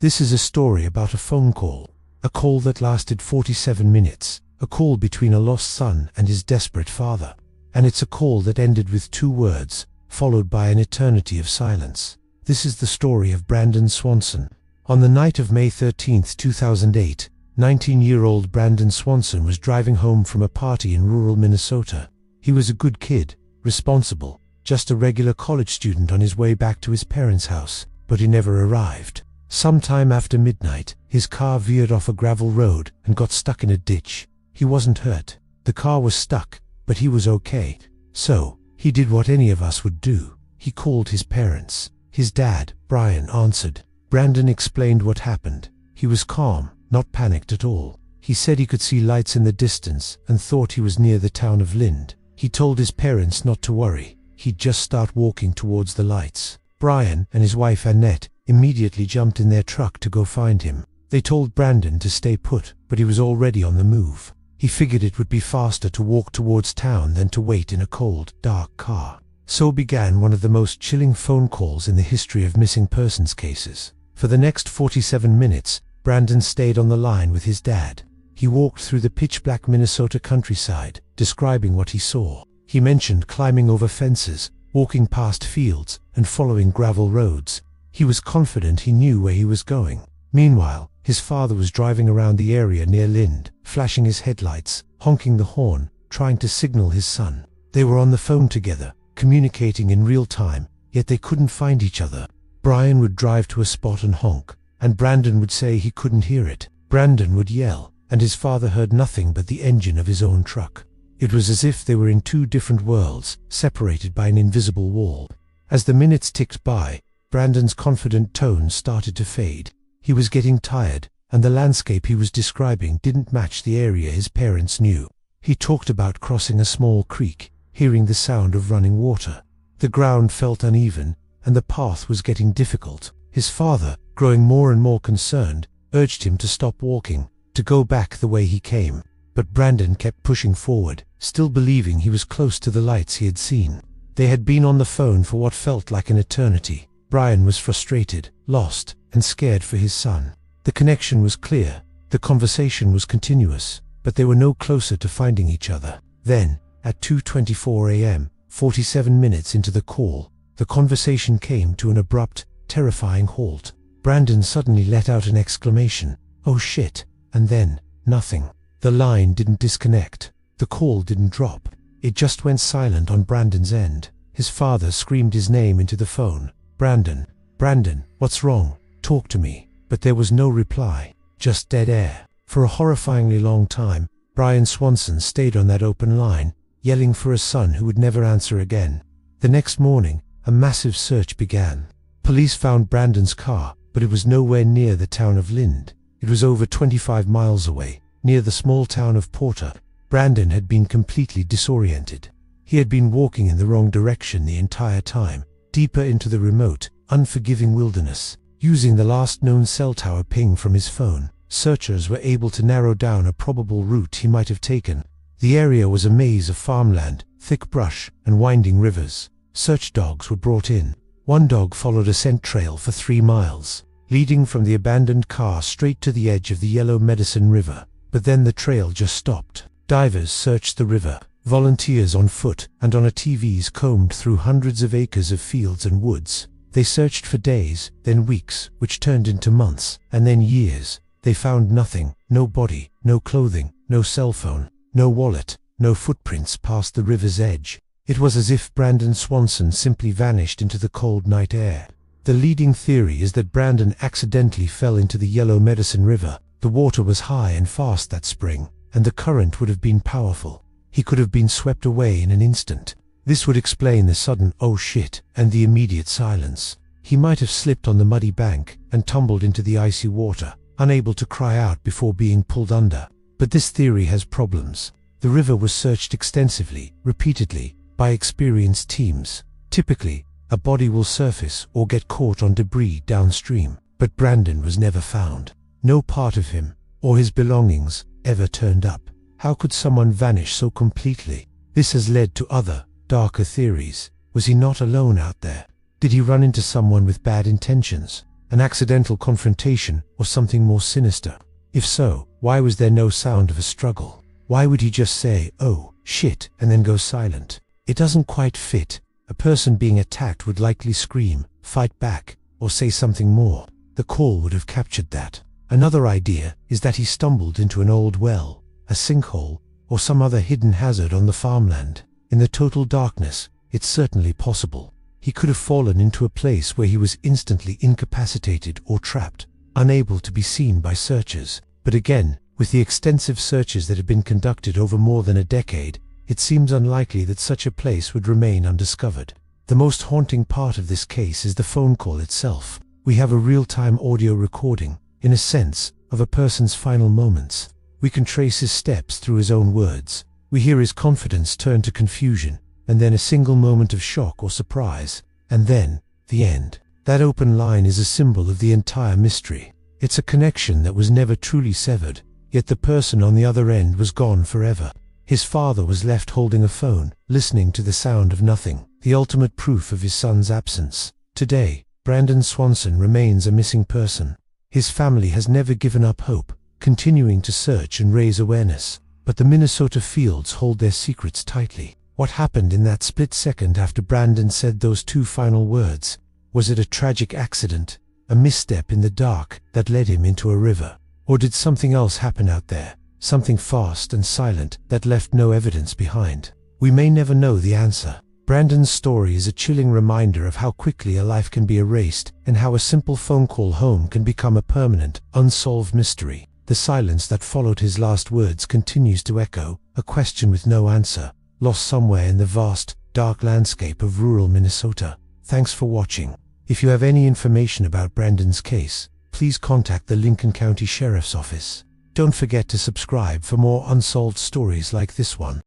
This is a story about a phone call. A call that lasted 47 minutes. A call between a lost son and his desperate father. And it's a call that ended with 2 words, followed by an eternity of silence. This is the story of Brandon Swanson. On the night of May 13, 2008, 19-year-old Brandon Swanson was driving home from a party in rural Minnesota. He was a good kid, responsible, just a regular college student on his way back to his parents' house, but he never arrived. Sometime after midnight, his car veered off a gravel road and got stuck in a ditch. He wasn't hurt. The car was stuck, but he was okay. So, he did what any of us would do. He called his parents. His dad, Brian, answered. Brandon explained what happened. He was calm, not panicked at all. He said he could see lights in the distance and thought he was near the town of Lind. He told his parents not to worry. He'd just start walking towards the lights. Brian and his wife Annette immediately jumped in their truck to go find him. They told Brandon to stay put, but he was already on the move. He figured it would be faster to walk towards town than to wait in a cold, dark car. So began one of the most chilling phone calls in the history of missing persons cases. For the next 47 minutes, Brandon stayed on the line with his dad. He walked through the pitch-black Minnesota countryside, describing what he saw. He mentioned climbing over fences, walking past fields, and following gravel roads. He was confident he knew where he was going. Meanwhile, his father was driving around the area near Lind, flashing his headlights, honking the horn, trying to signal his son. They were on the phone together, communicating in real time, yet they couldn't find each other. Brian would drive to a spot and honk, and Brandon would say he couldn't hear it. Brandon would yell, and his father heard nothing but the engine of his own truck. It was as if they were in 2 different worlds, separated by an invisible wall. As the minutes ticked by, Brandon's confident tone started to fade. He was getting tired, and the landscape he was describing didn't match the area his parents knew. He talked about crossing a small creek, hearing the sound of running water. The ground felt uneven, and the path was getting difficult. His father, growing more and more concerned, urged him to stop walking, to go back the way he came. But Brandon kept pushing forward, still believing he was close to the lights he had seen. They had been on the phone for what felt like an eternity. Brian was frustrated, lost, and scared for his son. The connection was clear, the conversation was continuous, but they were no closer to finding each other. Then, at 2:24 a.m., 47 minutes into the call, the conversation came to an abrupt, terrifying halt. Brandon suddenly let out an exclamation, "Oh shit," and then, nothing. The line didn't disconnect. The call didn't drop. It just went silent on Brandon's end. His father screamed his name into the phone. "Brandon, Brandon, what's wrong? Talk to me." But there was no reply, just dead air. For a horrifyingly long time, Brian Swanson stayed on that open line, yelling for a son who would never answer again. The next morning, a massive search began. Police found Brandon's car, but it was nowhere near the town of Lind. It was over 25 miles away, near the small town of Porter. Brandon had been completely disoriented. He had been walking in the wrong direction the entire time, deeper into the remote, unforgiving wilderness. Using the last known cell tower ping from his phone, searchers were able to narrow down a probable route he might have taken. The area was a maze of farmland, thick brush, and winding rivers. Search dogs were brought in. One dog followed a scent trail for 3 miles, leading from the abandoned car straight to the edge of the Yellow Medicine River. But then the trail just stopped. Divers searched the river. Volunteers on foot and on ATVs combed through hundreds of acres of fields and woods. They searched for days, then weeks, which turned into months, and then years. They found nothing, no body, no clothing, no cell phone, no wallet, no footprints past the river's edge. It was as if Brandon Swanson simply vanished into the cold night air. The leading theory is that Brandon accidentally fell into the Yellow Medicine River. The water was high and fast that spring, and the current would have been powerful. He could have been swept away in an instant. This would explain the sudden "oh shit" and the immediate silence. He might have slipped on the muddy bank and tumbled into the icy water, unable to cry out before being pulled under. But this theory has problems. The river was searched extensively, repeatedly, by experienced teams. Typically, a body will surface or get caught on debris downstream, but Brandon was never found. No part of him, or his belongings, ever turned up. How could someone vanish so completely? This has led to other, darker theories. Was he not alone out there? Did he run into someone with bad intentions? an accidental confrontation, or something more sinister? If so, why was there no sound of a struggle? Why would he just say, "Oh, shit," and then go silent? It doesn't quite fit. A person being attacked would likely scream, fight back, or say something more. The call would have captured that. Another idea is that he stumbled into an old well, a sinkhole, or some other hidden hazard on the farmland. In the total darkness, it's certainly possible. He could have fallen into a place where he was instantly incapacitated or trapped, unable to be seen by searchers. But again, with the extensive searches that have been conducted over more than a decade, it seems unlikely that such a place would remain undiscovered. The most haunting part of this case is the phone call itself. We have a real-time audio recording, in a sense, of a person's final moments. We can trace his steps through his own words. We hear his confidence turn to confusion, and then a single moment of shock or surprise, and then the end. That open line is a symbol of the entire mystery. It's a connection that was never truly severed, yet the person on the other end was gone forever. His father was left holding a phone, listening to the sound of nothing, the ultimate proof of his son's absence. Today, Brandon Swanson remains a missing person. His family has never given up hope, continuing to search and raise awareness. But the Minnesota fields hold their secrets tightly. What happened in that split second after Brandon said those two final words? Was it a tragic accident, a misstep in the dark that led him into a river? Or did something else happen out there? Something fast and silent that left no evidence behind? We may never know the answer. Brandon's story is a chilling reminder of how quickly a life can be erased and how a simple phone call home can become a permanent, unsolved mystery. The silence that followed his last words continues to echo, a question with no answer, lost somewhere in the vast, dark landscape of rural Minnesota. Thanks for watching. If you have any information about Brandon's case, please contact the Lincoln County Sheriff's Office. Don't forget to subscribe for more unsolved stories like this one.